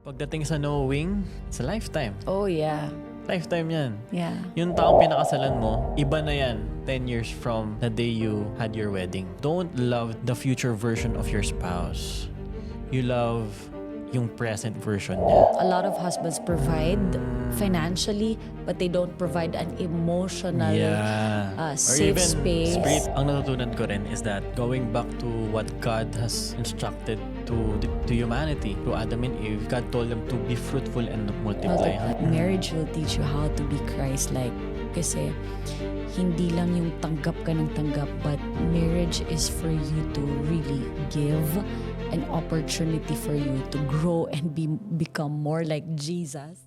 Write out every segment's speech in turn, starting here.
Pagdating sa knowing, it's a lifetime. Oh, yeah. Lifetime yan. Yeah. Yung taong pinakasalan mo, iba na yan 10 years from the day you had your wedding. Don't love the future version of your spouse. You love yung present version niya. A lot of husbands provide financially, but they don't provide an emotional, Or safe even space. spirit. Ang natutunan ko rin is that going back to what God has instructed to humanity, to Adam and Eve, God told them to be fruitful and multiply. Marriage will teach you how to be Christ-like. Kasi hindi lang yung tanggap ka ng tanggap, but marriage is for you to really give an opportunity for you to grow and become more like Jesus.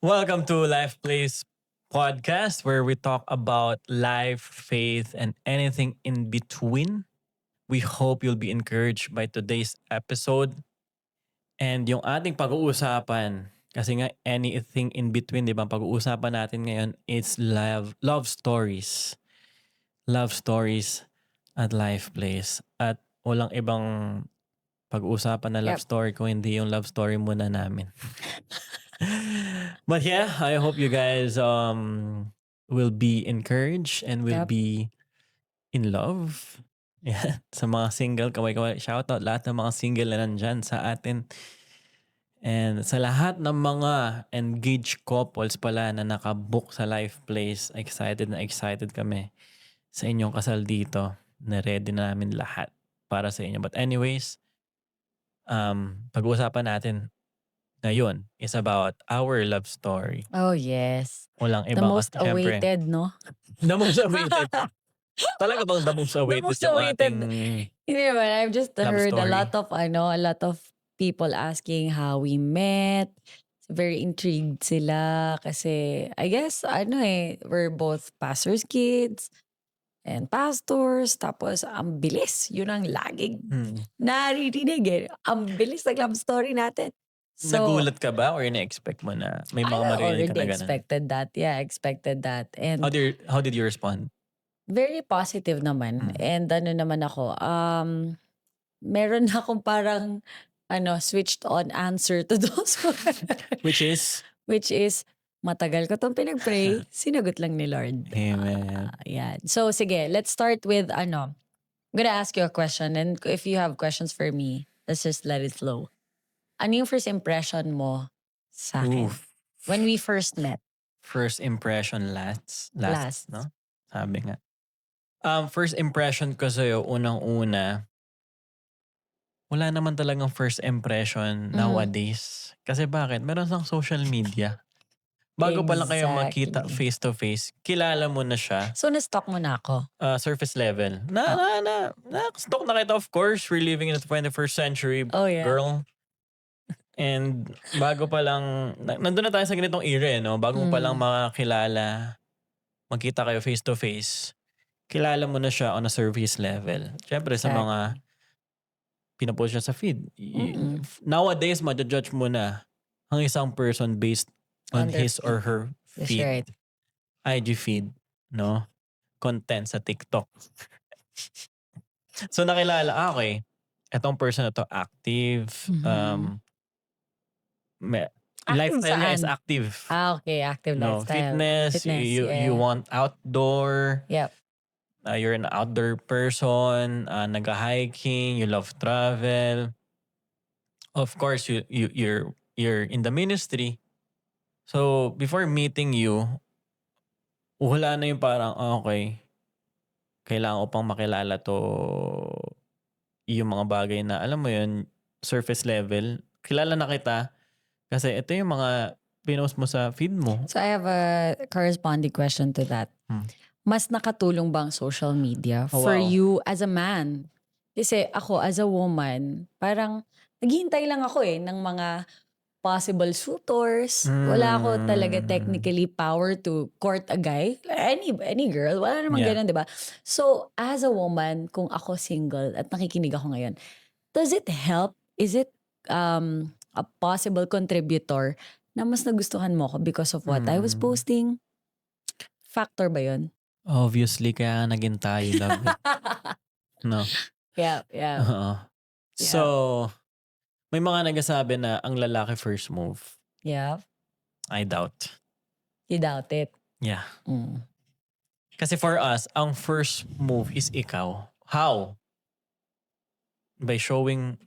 Welcome to Life Place Podcast, where we talk about life, faith, and anything in between. We hope you'll be encouraged by today's episode. And yung ating pag-uusapan, kasi nga anything in between, di ba? Pag-uusapan natin ngayon, it's love stories. Love stories at Life Place. At walang ibang pag-uusapan na love story kung hindi yung love story muna namin. But yeah, I hope you guys will be encouraged and will be in love. Yeah. Sa mga single, kaway-kaway. Shout out lahat ng mga single na nandyan sa atin. And sa lahat ng mga engaged couples pala na nakabook sa Life Place, excited kami sa inyong kasal dito. Na-ready na namin lahat para sa inyo. But anyways, pag-uusapan natin ngayon is about our love story. Oh, yes. Walang The iba. most Siyempre, awaited, no? the most awaited. Talaga bang the most awaited most yung awaited. ating You know, I've just love heard story? a lot of people asking how we met. Very intrigued sila kasi I guess we're both pastors' kids and pastors. Tapos ang bilis, yun ang laging naririnig eh. Ang bilis ng love story natin. So, Nagulat ka ba or na-expect mo na may mga I marinig ka already na ganun? expected that. Yeah, I expected that. And How did you respond? very positive naman. And naman ako, meron na akong parang switched on answer to those Which is? Which is, matagal ko tong pinag-pray, sinagot lang ni Lord. Amen. Yan. So, sige, let's start with I'm gonna ask you a question, and if you have questions for me, let's just let it flow. Ano yung first impression mo sa akin? Oof. When we first met? First impression lasts, Last. no? Sabi nga. First impression ko sa'yo, unang-una, wala naman talagang first impression nowadays. Kasi bakit? Meron sang social media. Bago pa lang kayo magkita Exactly. face to face, kilala mo na siya. So, na-stalk mo na ako? Surface level. Stalk na kita, of course. We're living in the 21st century, Oh, yeah. girl. And bago pa lang, nandun na tayo sa ganitong era, no? Bago pa lang makakilala, magkita kayo face to face, kilala mo na siya on a surface level. Siyempre sa mga pinapost siya sa feed. Nowadays, madjudge mo na ang isang person based on his or her feed. That's right. IG feed, no? Content sa TikTok. So nakilala, okay, etong person na to active, lifestyle niya is active. Okay, active No, lifestyle. fitness, you want outdoor. Yep. You're an outdoor person, nag-hiking, you love travel. Of course, you're in the ministry. So, before meeting you, wala na yung parang, okay, kailangan ko pang makilala to, yung mga bagay na, alam mo yun, surface level. Kilala na kita, kasi ito yung mga pinost mo sa feed mo. So I have a corresponding question to that. Mas nakatulong bang social media for you as a man? Kasi ako as a woman, parang naghihintay lang ako ng mga possible suitors. Wala ako talaga technically power to court a guy. Any girl, wala namang ganun, di ba? So as a woman, kung ako single at nakikinig ako ngayon, does it help? Is it a possible contributor na mas nagustuhan mo ko because of what I was posting? Factor ba yun? Obviously, kaya naging tayo love it. No. Yeah, yeah, Oo. So, yeah, may mga nagsasabi na ang lalaki first move. yeah. I doubt. You doubt it. Yeah. Mm. Kasi for us, ang first move is ikaw. How? By showing,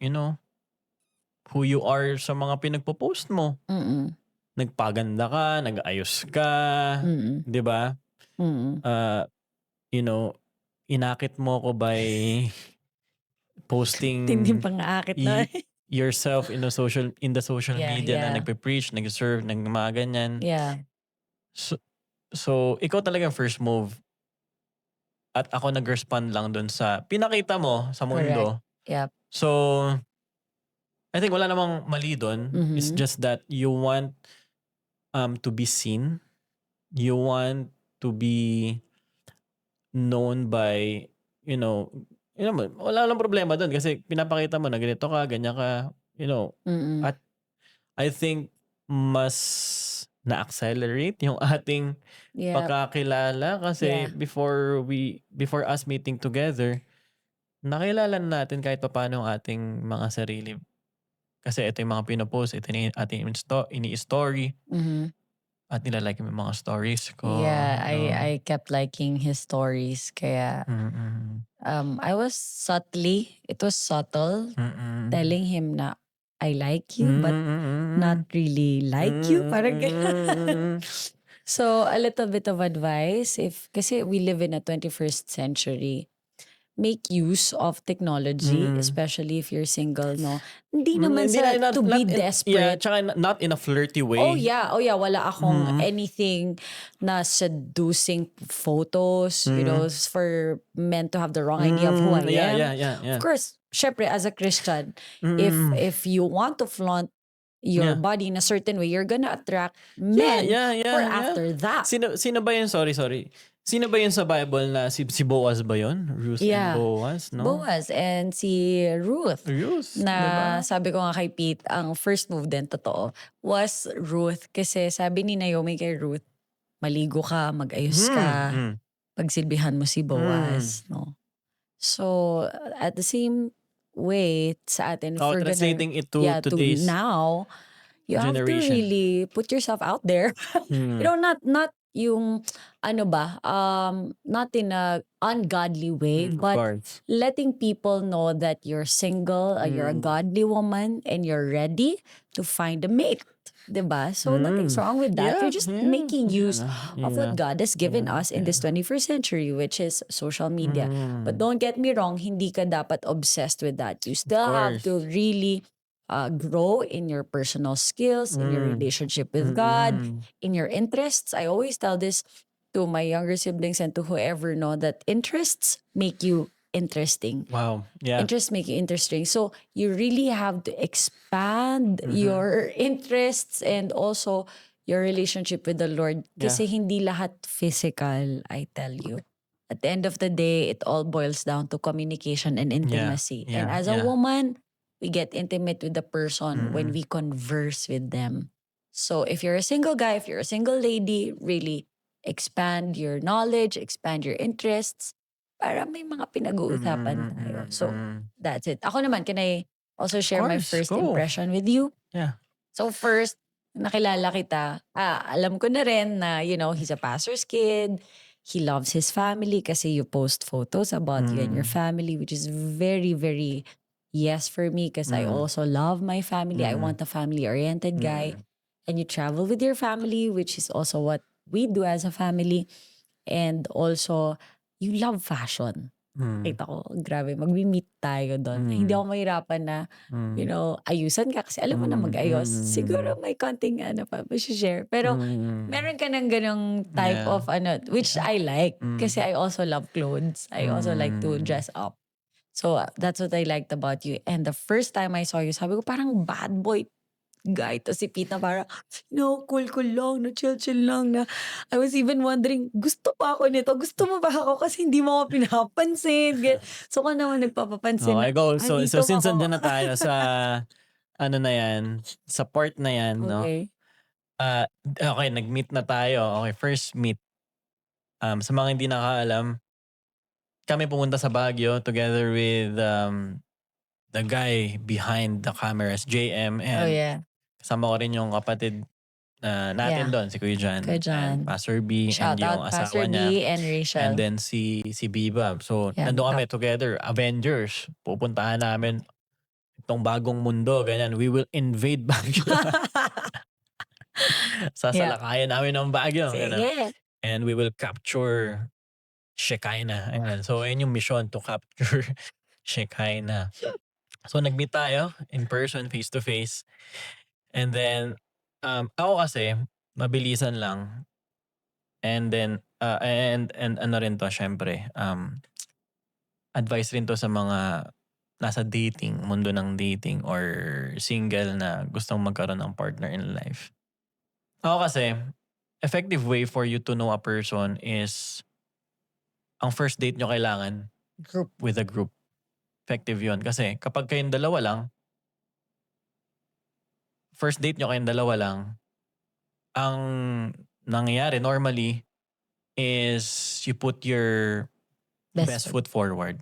who you are sa mga pinagpo-post mo. Mm. Nagpaganda ka, nag-ayos ka, Mm. 'di ba? Mm. Uh, you know, inakit mo ko by posting Tinding pang-aakit na. yourself in the social Yeah, media na yeah, nagpe-preach, nag-serve, mga ganyan. yeah. So ikaw talaga ang first move at ako nag-respond lang dun sa pinakita mo sa Correct. mundo. Yep. So, I think wala namang mali dun. It's Mhm. just that you want to be seen. You want to be known by, wala lang problema dun kasi pinapakita mo na ganito ka, ganyan ka, Mm. at I think mas na-accelerate yung ating Yep. pagkakilala kasi Yeah. before us meeting together, nakilala na natin kahit papaano ang ating mga sarili. Kasi ito yung mga pinopost, ito yung ating ini-story Mhm. at nilalike mo yung mga stories ko. Yeah, I kept liking his stories kaya Mm-mm. I was it was subtle Mm-mm. telling him na I like you but not really like you, parang ganun. So a little bit of advice kasi we live in a 21st century. Make use of technology, especially if you're single, no? Hindi naman Hindi sa not, to not be in, desperate. tsaka not in a flirty way. Oh yeah, wala akong anything na seducing photos, for men to have the wrong idea of who I am. Yeah. Of course, syempre as a Christian, Mm. if you want to flaunt your Yeah. body in a certain way, you're gonna attract men Yeah. for after that. Sino ba yun? Sorry. Sino ba yun sa Bible na si Boaz ba yun? Ruth and Yeah. Boaz, no? Boaz and si Ruth. Ruth, Na diba? sabi ko nga kay Pete, ang first move din, totoo, was Ruth. Kasi sabi ni Naomi kay Ruth, maligo ka, mag-ayos ka, pagsilbihan mo si Boaz. No? So, at the same way, sa atin, if we're gonna, Translating it to to today's now, you have to generation. really put yourself out there. Not yung, not in a ungodly way, Of but course. letting people know that you're single, you're a godly woman, and you're ready to find a mate. Diba? So nothing's wrong with that. You're just making use of what God has given us in this 21st century, which is social media. But don't get me wrong, hindi ka dapat obsessed with that. You still have course. to really grow in your personal skills, in your relationship with God, in your interests. I always tell this to my younger siblings and to whoever know that interests make you interesting. Wow. Yeah. Interests make you interesting. So you really have to expand your interests and also your relationship with the Lord. Kasi hindi lahat physical, I tell you. At the end of the day, it all boils down to communication and intimacy. Yeah. And as a woman, we get intimate with the person when we converse with them. So if you're a single guy, if you're a single lady, really expand your knowledge, expand your interests, para may mga pinag-uusapan tayo. So, that's it. Ako naman, can I also share my course, first go. impression with you? Yeah. So first, nakilala kita, alam ko na rin na, he's a pastor's kid. He loves his family kasi you post photos about you and your family, which is very, very yes for me because I also love my family. I want a family-oriented guy. And you travel with your family, which is also what we do as a family. And also, you love fashion. Kita ko, grabe, mag-meet tayo doon. Hindi ako mahirapan na, ayusan ka kasi alam mo na mag-ayos. Siguro may konting pa share. Pero meron ka ng ganong type of which I like. Kasi I also love clothes. I also like to dress up. So that's what I liked about you. And the first time I saw you, sabi ko parang bad boy guy to si Pete na parang, cool lang, chill lang na. I was even wondering, gusto pa ako nito? Gusto mo ba ako? Kasi hindi mo ako pinapansin. So ka naman nagpapapansin Okay, go. So dito since ako. andyan na tayo sa, na yan, sa part na yan, no? Okay. Okay, nag-meet na tayo. Okay, first meet. Sa mga hindi nakaalam, kami pumunta sa Baguio together with the guy behind the cameras, JM, Oh, and yeah. kasama ko rin yung kapatid natin Yeah. doon, si Kuya Jan, Kuya and Jan. Pastor B, and Shout yung out asawa Pastor niya, B and and Rachel. then si Biba. So, Yeah, nandun kami top. together, Avengers. Pupuntahan namin itong bagong mundo, ganyan. We will invade Baguio. Yeah. Sasalakayan namin ng Baguio. Ganun. Sige. And we will capture Shekinah. Ayan. So, ayun yung mission, to capture Shekinah. So, nag-meet tayo in person, face to face. And then, ako kasi, mabilisan lang. And then, and ano rin to, syempre, advice rin to sa mga nasa dating, mundo ng dating, or single na gustong magkaroon ng partner in life. Ako kasi, effective way for you to know a person is, ang first date nyo kailangan Group. with a group. Effective yun. Kasi kapag kayong dalawa lang, first date nyo kayong dalawa lang, ang nangyayari normally is you put your best foot forward.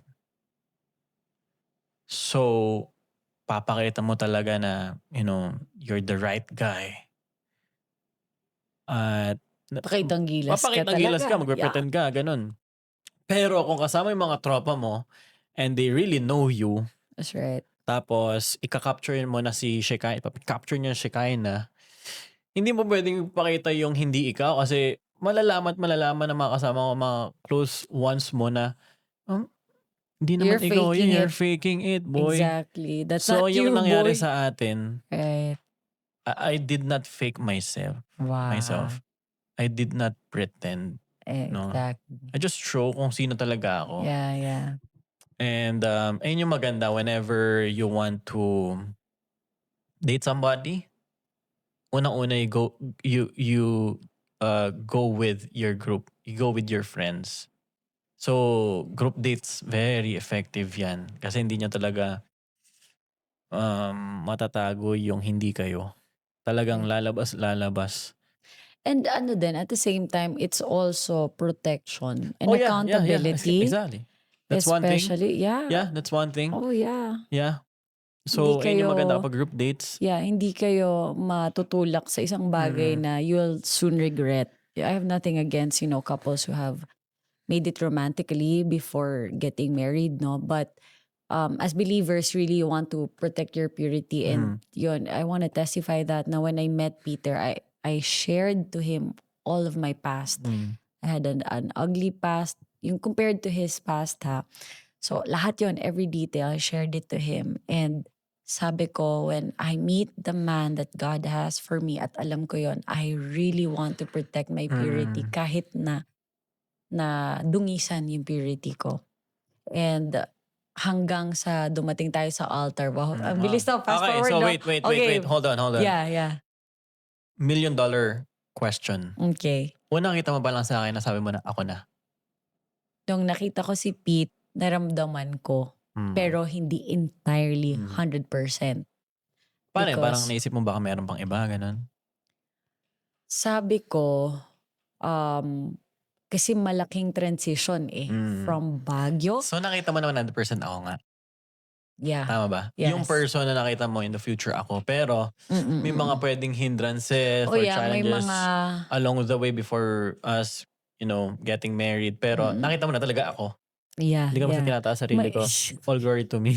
So, papakita mo talaga na, you're the right guy. At Pakitang gilas ka papakitang talaga. gilas ka, magpe-pretend ka, ganun. Pero kung kasama yung mga tropa mo and they really know you, That's right. tapos ika-capture mo na si Shekinah, capture niya si Shekinah, hindi mo pwedeng pakita yung hindi ikaw kasi malalaman ng mga kasama ko, mga close ones mo na, hindi naman ikaw yun, you're faking it, boy. Exactly. That's So, not yung you, nangyari boy. sa atin, Right. I did not fake myself. Wow. Myself. I did not pretend. No? Exactly. I just show kung sino talaga ako. Yeah, yeah. And ayun yung maganda whenever you want to date somebody, unang-una you go with your group. You go with your friends. So, group dates, very effective yan. Kasi hindi niya talaga matatago yung hindi kayo. Talagang lalabas. And ano din, at the same time, it's also protection and Yeah. accountability. Exactly. That's one thing. Especially, yeah. Yeah, that's one thing. Oh, yeah. Yeah. So, Hindi ayun yung maganda kayo- kapag group dates. Yeah, hindi kayo matutulak sa isang bagay na you'll soon regret. I have nothing against, couples who have made it romantically before getting married, no? But as believers, really you want to protect your purity. And yun, I want to testify that now when I met Peter, I shared to him all of my past. I had an ugly past, yung compared to his past, ha. So lahat yun, every detail, I shared it to him. And sabi ko, when I meet the man that God has for me, at alam ko yun, I really want to protect my purity kahit na dungisan yung purity ko. And hanggang sa dumating tayo sa altar. Wow, ang bilis na, fast Okay, forward. so no? wait. Hold on. Yeah. $1 million question. Okay. Unang kita mo ba lang sa akin na sabi mo na ako na? Nung nakita ko si Pete, naramdaman ko. Pero hindi entirely 100%. Paano? Because- Parang naisip mo baka meron pang iba, ganun? Sabi ko, kasi malaking transition from Baguio. So nakita mo naman 100% ako nga. Yeah. Tama ba? Yes. Yung person na nakita mo in the future ako. Pero may mga pwedeng hindrances or may challenges mga... along the way before us, getting married. Pero nakita mo na talaga ako. Yeah. Hindi ka basta tinataas sarili ko. All glory to me.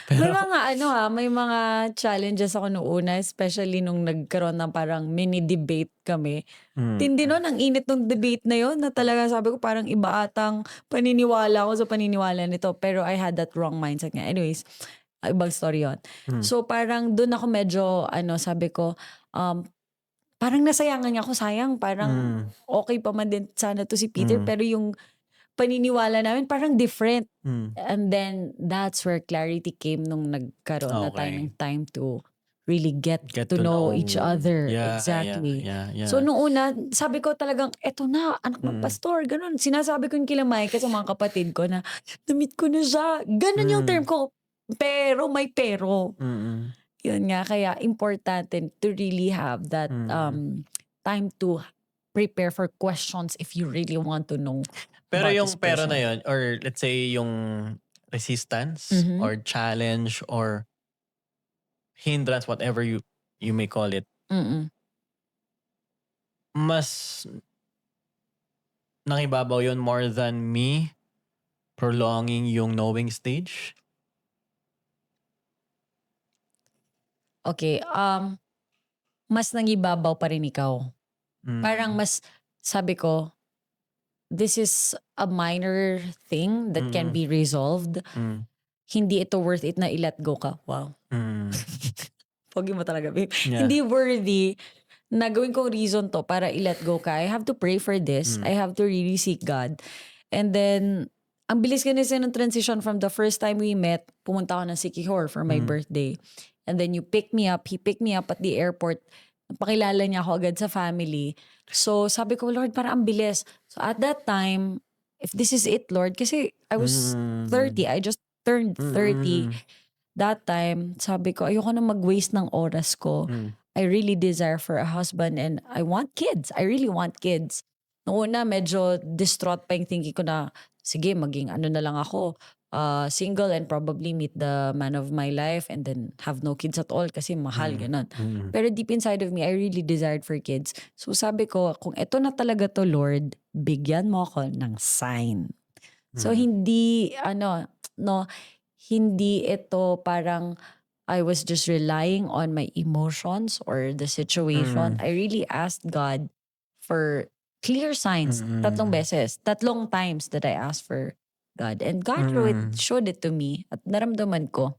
May mga may mga challenges ako noong una, especially nung nagkaroon ng parang mini debate kami. Tindi nun, ang init ng debate na yon na talaga sabi ko parang iba atang paniniwala ko sa paniniwala nito. Pero I had that wrong mindset nga. Anyways, ibang story yon. So parang dun ako medyo, sabi ko, parang nasayangan niya ako, sayang. Parang okay pa man din sana to si Peter. Pero yung paniniwala namin parang different. And then that's where clarity came nung nagkaroon na tayo ng time to really get to know each other. Yeah, Exactly. Yeah. So nung una, sabi ko talagang, eto na, anak ng pastor, ganun. Sinasabi ko yung kila Mike sa mga kapatid ko na, na-meet ko na siya. Ganun yung term ko. Pero may pero. Yun nga, kaya importante to really have that time to prepare for questions if you really want to know. Pero about yung this pero na person. yun, or let's say yung resistance Mhm. or challenge or hindrance, whatever you may call it, Mm. mas nangibabaw yun more than me prolonging yung knowing stage. Okay, mas nangibabaw pa rin ikaw. Parang Mm. mas, sabi ko, this is a minor thing that can be resolved. Mm. Hindi ito worth it na i-let go ka. Wow. Mm. Pogi mo talaga, babe. Yeah. Hindi worthy na gawin kong reason to para i-let go ka. I have to pray for this. I have to really seek God. And then, ang bilis kasi ng transition from the first time we met, pumunta ako ng Siquijor for my birthday. And then you pick me up. He picked me up at the airport. Pakilala niya ako agad sa family. So sabi ko, Lord, parang ang bilis. So at that time, if this is it, Lord, kasi I was 30. I just turned 30. That time, sabi ko, ayoko na mag-waste ng oras ko. I really desire for a husband and I want kids. I really want kids. Noong una, medyo distraught pa yung thinking ko na, sige, maging ano na lang ako, single and probably meet the man of my life and then have no kids at all kasi mahal, ganun. Pero deep inside of me, I really desired for kids. So sabi ko, kung eto na talaga to, Lord, bigyan mo ako ng sign. So hindi, hindi ito parang I was just relying on my emotions or the situation. I really asked God for clear signs. Tatlong beses. Tatlong times that I asked for God. And God showed it to me at naramdaman ko.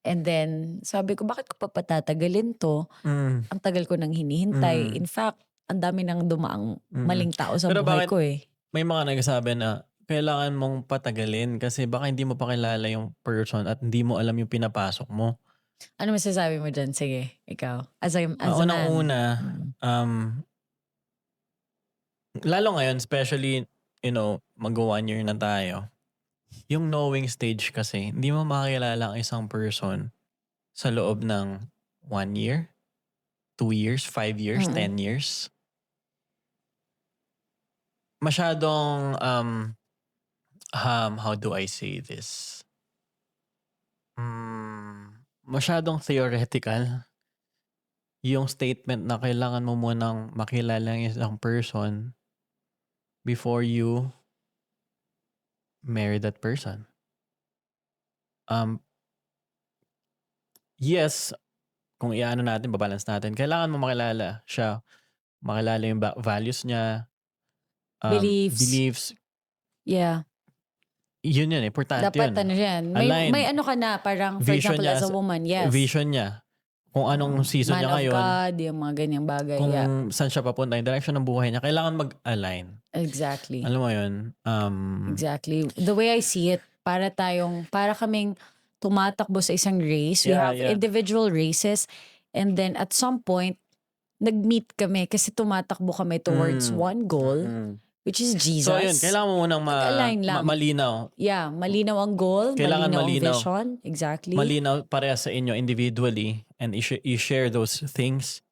And then, sabi ko, bakit ko pa patatagalin to? Ang tagal ko nang hinihintay. In fact, ang dami nang dumaang maling tao sa Pero buhay bakit ko eh. may mga nagsasabi na kailangan mong patagalin kasi baka hindi mo pa kilala yung person at hindi mo alam yung pinapasok mo. Ano masasabi mo dyan? Sige, ikaw. As a man. Unang-una, lalo ngayon, especially, mag-1 year na tayo, yung knowing stage kasi, hindi mo makakilala ang isang person sa loob ng 1 year, 2 years, 5 years, 10 years. Masyadong, how do I say this? Masyadong theoretical yung statement na kailangan mo munang makilala ang isang person before you marry that person. Yes, kung iano natin, babalance natin, kailangan mo makilala siya, makilala yung values niya, beliefs. Yeah. Yun, importante Dapat yun. ano yan. Align. May ano ka na, parang for Vision example niya, as a woman, yes. vision niya. Kung anong season Man niya of ngayon, God, yung mga ganyang bagay. kung Yeah, saan siya papunta, yung direction ng buhay niya, kailangan mag-align. exactly. Alam mo yun? Exactly. The way I see it, para kaming tumatakbo sa isang race. We have individual races and then at some point, nag-meet kami kasi tumatakbo kami towards one goal, which is Jesus. So yun, kailangan mo munang Nag-align lang. malinaw. Yeah, malinaw ang goal, Kailangan malinaw ang malinaw. vision. Exactly. Malinaw parehas sa inyo individually and you share those things.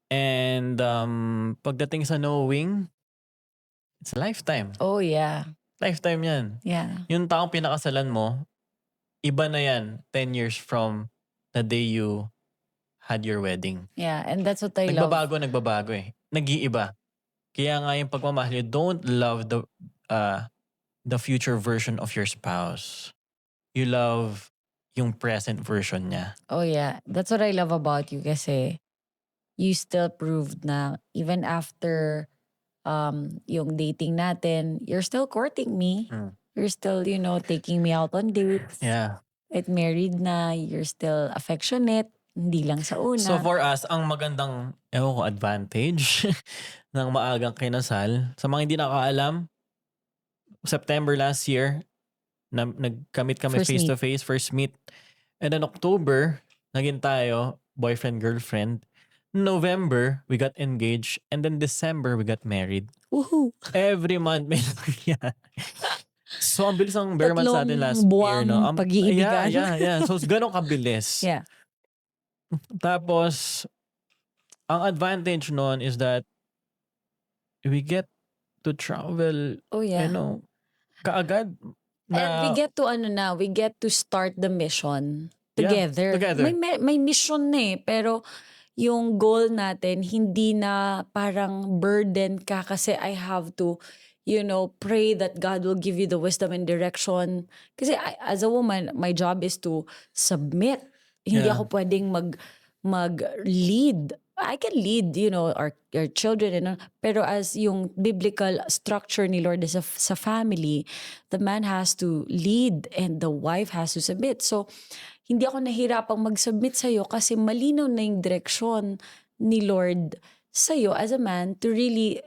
And pagdating sa knowing, it's a lifetime. Oh yeah. Lifetime yan. Yeah. Yung taong pinakasalan mo, iba na yan 10 years from the day you had your wedding. Yeah, and that's what I love. Nagbabago eh. Nag-iiba. Kaya nga yung pagmamahal, you don't love the future version of your spouse. You love yung present version niya. Oh yeah, that's what I love about you kasi you still proved na even after yung dating natin, you're still courting me. You're still, taking me out on dates. Yeah. At married na, you're still affectionate, hindi lang sa una. So for us, ang magandang advantage ng maagang kinasal, sa mga hindi nakakaalam, September last year, nagkamit kami First face-to-face, first meet. And then October, naging tayo, boyfriend, girlfriend. November, we got engaged. And then December, we got married. Woohoo! Every month may nangyayari. So, ang bilis ang bare months natin last year. No? Pag-iibigan. Yeah. So, ganun kabilis. Yeah. Tapos, ang advantage nun is that we get to travel, Oh you yeah. know, kaagad And we na, get to we get to start the mission yeah, together. together. May mission na pero yung goal natin hindi na parang burden ka kasi I have to pray that God will give you the wisdom and direction. Kasi as a woman, my job is to submit. Hindi Yeah. ako pwedeng mag-lead. I can lead, our children, pero as yung biblical structure ni Lord is sa family, the man has to lead and the wife has to submit. So, hindi ako nahirapang mag-submit sa'yo kasi malinaw na yung direksyon ni Lord sa'yo as a man to really,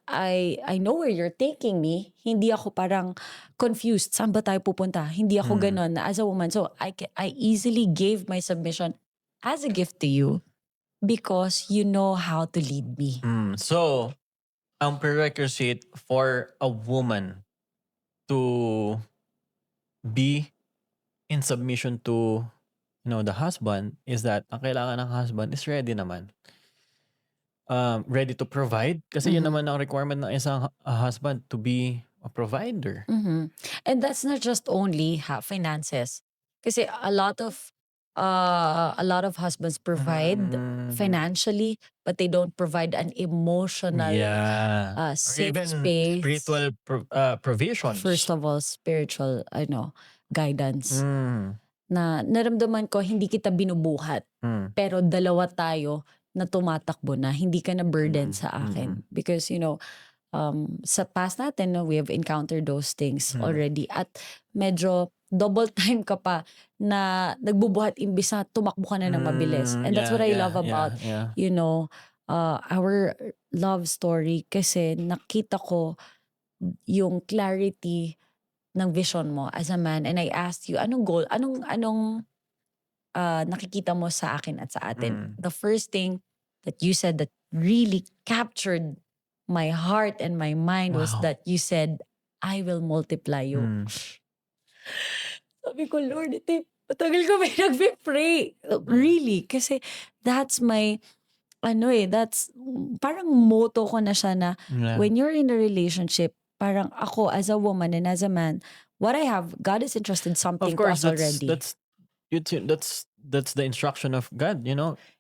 I know where you're taking me. Hindi ako parang confused. Saan ba tayo pupunta? Hindi ako ganon as a woman. So, I easily gave my submission as a gift to you because you know how to lead me. So, ang prerequisite for a woman to be in submission to the husband is that ang kailangan ng husband is ready naman. Ready to provide kasi yun naman ang requirement ng isang husband, to be a provider. And that's not just only finances. Kasi a lot of husbands provide financially, but they don't provide an emotional, Yeah. Or safe even space. spiritual provisions. First of all, spiritual, guidance. Mm. Na naramdaman ko, hindi kita binubuhat. Pero dalawa tayo na tumatakbo na. Hindi ka na burden sa akin. Because, sa past natin, we have encountered those things already. At medyo double time ka pa na nagbubuhat imbis na tumakbo ka na ng mabilis. And that's what I love about, our love story. Kasi nakita ko yung clarity ng vision mo as a man. And I asked you, anong goal? Anong nakikita mo sa akin at sa atin? The first thing that you said that really captured my heart and my mind was that you said, I will multiply you. Sabi ko, Lord, matagal ko may nagpe-pray. Really? Kasi that's my, that's parang motto ko na siya na when you're in a relationship, parang ako as a woman and as a man, what I have, God is entrusted something Of course, to us already. that's the instruction of God,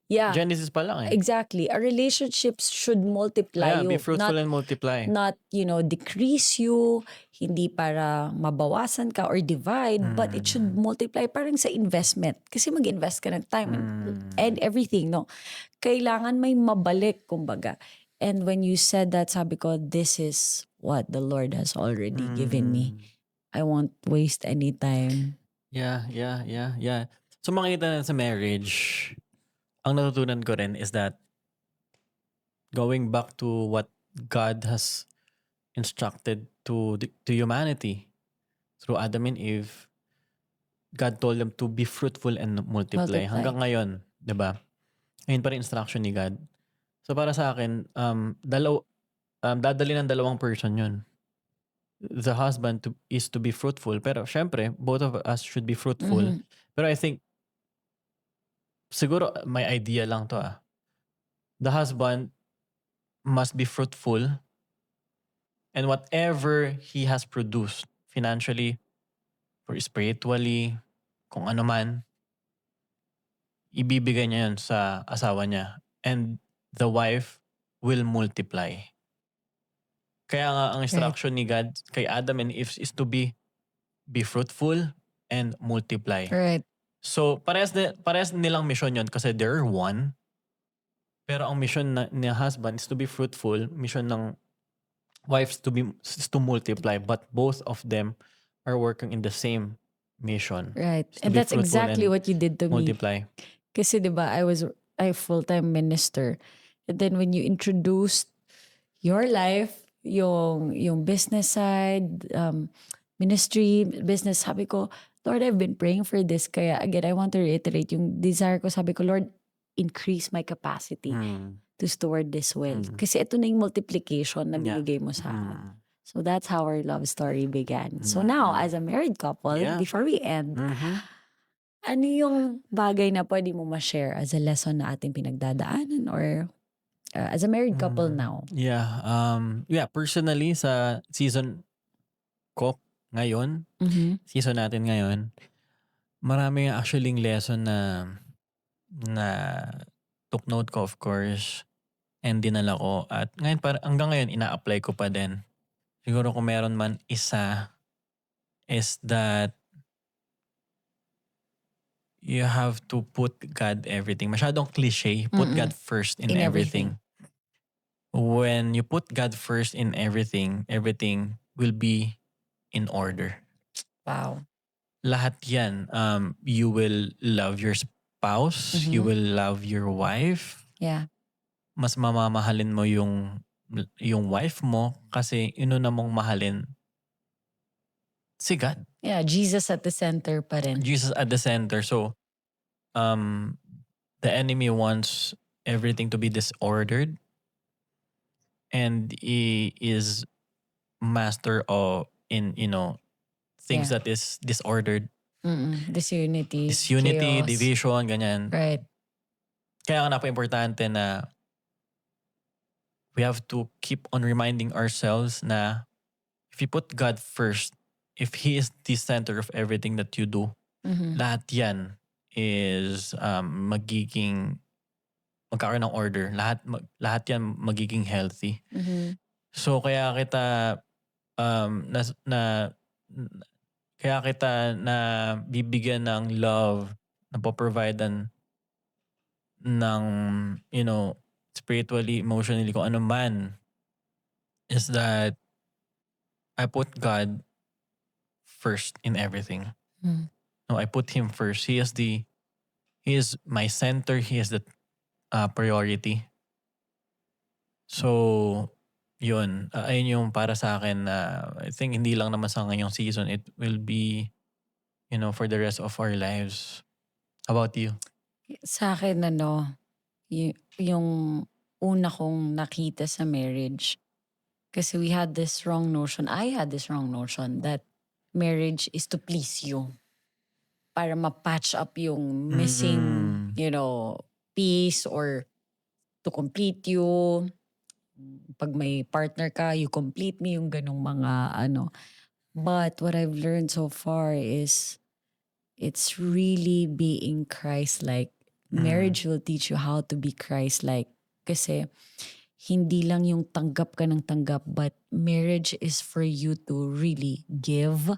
Yeah. Genesis pa lang eh. Exactly. Our relationships should multiply you. Be fruitful and multiply. Not, decrease you, hindi para mabawasan ka or divide, but it should multiply parang sa investment. Kasi mag-invest ka ng time and everything, no? Kailangan may mabalik, kumbaga. And when you said that, sabi ko, this is what the Lord has already given me. I won't waste any time. Yeah. So makita na sa marriage, ang natutunan ko rin is that going back to what God has instructed to humanity through Adam and Eve, God told them to be fruitful and multiply. Hanggang ngayon, 'di ba? Ngayon pa rin instruction ni God. So para sa akin, dadali ng dalawang person 'yun. The husband is to be fruitful, pero syempre both of us should be fruitful. Pero I think siguro may idea lang to The husband must be fruitful, and whatever he has produced financially or spiritually, kung ano man, ibibigay niya yun sa asawa niya. And the wife will multiply. Kaya nga ang instruction ni God kay Adam and Eve is to be fruitful and multiply. Right. So, parehas nilang mission yun kasi they're one. Pero ang mission ni husband is to be fruitful. Mission ng wives is to multiply. But both of them are working in the same mission. Right. And that's exactly what you did to multiply. me. Kasi diba, I was a full-time minister. And then when you introduced your life, yung business side, ministry, business, sabi ko, Lord, I've been praying for this. Kaya again, I want to reiterate yung desire ko. Sabi ko, Lord, increase my capacity to steward this well. Kasi ito na yung multiplication na binigay mo sa akin. So that's how our love story began. So now, as a married couple, before we end, ano yung bagay na pwede mo ma-share as a lesson na ating pinagdadaanan or as a married couple now? Yeah. Personally, sa season ko ngayon, season natin ngayon, marami actually lesson na took note ko, of course, and dinala ko. At ngayon, hanggang ngayon, ina-apply ko pa din. Siguro kung meron man isa, is that you have to put God everything. Masyadong cliche, put God first in everything. When you put God first in everything will be in order. Wow. Lahat yan. You will love your spouse, you will love your wife. Yeah. Mas mamamahalin mo yung wife mo kasi inuna mong mahalin si God. Yeah, Jesus at the center pa rin. Jesus at the center. So, the enemy wants everything to be disordered, and he is master of in things that is disordered. Disunity, Disunity, chaos. division, ganyan. Right. Kaya nga napaka-importante na we have to keep on reminding ourselves na if you put God first, if He is the center of everything that you do, lahat yan is magkakaroon ng order. Lahat yan magiging healthy. So kaya kita kaya kita na bibigyan ng love, na poprovidean ng spiritually, emotionally, kung ano man, is that I put God first in everything. No, I put Him first. He is my center. He is the priority. So, yun. Ayun yung para sa akin na I think hindi lang naman sa ngayong season. It will be, for the rest of our lives. How about you? Sa akin, yung una kong nakita sa marriage, kasi I had this wrong notion that marriage is to please you. Para ma-patch up yung missing, piece, or to complete you. Pag may partner ka, you complete me, yung ganong mga But what I've learned so far is it's really being Christ-like. Marriage will teach you how to be Christ-like. Kasi hindi lang yung tanggap ka ng tanggap, but marriage is for you to really give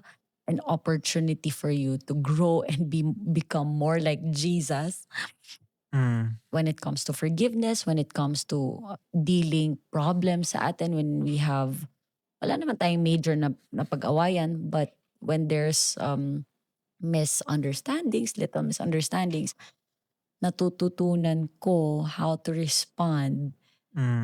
an opportunity for you to grow and become more like Jesus. When it comes to forgiveness, when it comes to dealing problems sa atin, when we have, wala naman tayong major na pag-awayan, but when there's little misunderstandings, natututunan ko how to respond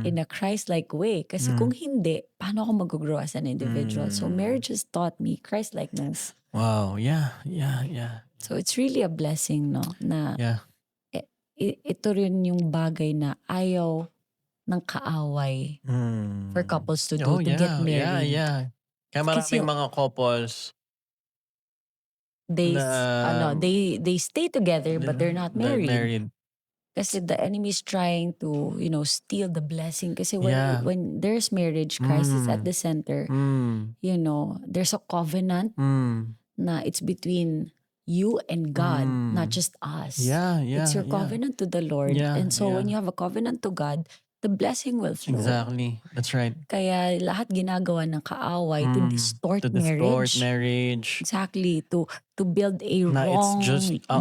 in a Christ-like way. Kasi kung hindi, paano ako mag-grow as an individual? So marriage has taught me Christ-likeness. Wow, yeah. So it's really a blessing, no? Na Yeah. ito rin yung bagay na ayaw ng kaaway for couples to do, to get married. Yeah. Kaya maraming mga couples they na, they stay together but they're not married. Kasi the enemy is trying to, steal the blessing. Kasi when there's marriage, Christ is at the center. There's a covenant na it's between you and God, not just us. Yeah. It's your covenant to the Lord. Yeah, And so when you have a covenant to God, the blessing will flow. Exactly. That's right. Kaya lahat ginagawa ng kaaway to distort marriage. Exactly. To build a wrong, it's just a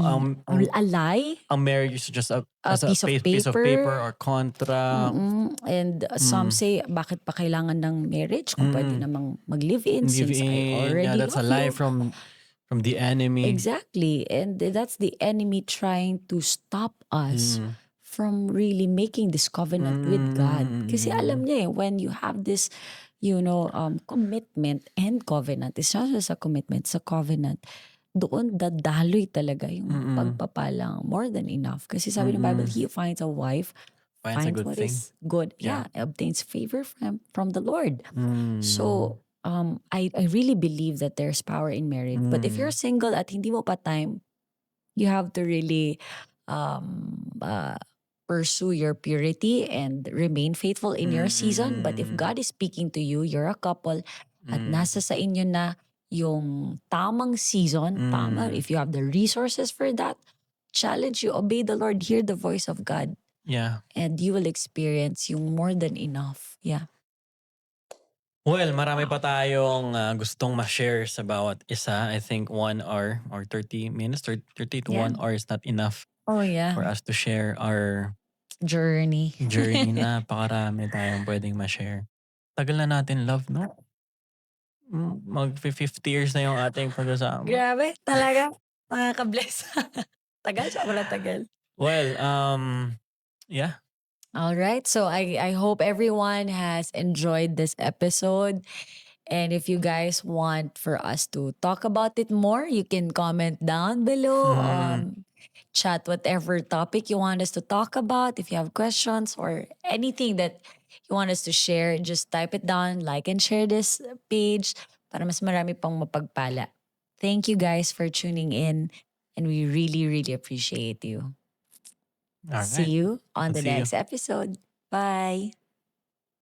lie. Ang marriage is just a piece of paper or contract. And some say, bakit pa kailangan ng marriage kung pwede namang mag-live-in since I already that's a love lie you. from the enemy. Exactly. And that's the enemy trying to stop us from really making this covenant with God. Kasi alam niya when you have this, commitment and covenant, it's not just a commitment, it's a covenant, doon dadaloy talaga yung pagpapalang more than enough. Kasi sabi ng Bible, he who finds a wife finds a good what thing. is good. Yeah, obtains favor from the Lord. So, I really believe that there's power in marriage. But if you're single at hindi mo pa time, you have to really pursue your purity and remain faithful in your season. But if Mm. God is speaking to you, you're a couple, at nasa sa inyo na yung tamang season, tama, Mm. if you have the resources for that, challenge you, obey the Lord, hear the voice of God, Yeah. and you will experience yung more than enough. Yeah. Well, marami pa tayong gustong ma-share sa bawat isa. I think 1 hour or 30 minutes, 30 to Yeah. 1 hour is not enough Oh yeah. for us to share our Journey. journey. Napakarami tayong pwedeng ma-share. Tagal na natin love, no? Mag-50 years na yung ating pag-usama. Grabe, talaga. Nakaka-bless. Tagal, sobrang tagal. Well, yeah. All right. So I hope everyone has enjoyed this episode. And if you guys want for us to talk about it more, you can comment down below. Chat whatever topic you want us to talk about. If you have questions or anything that you want us to share, just type it down, like and share this page para mas marami pang mapagpala. Thank you guys for tuning in, and we really, really appreciate you. All See right. you on I'll the see you. next episode. Bye.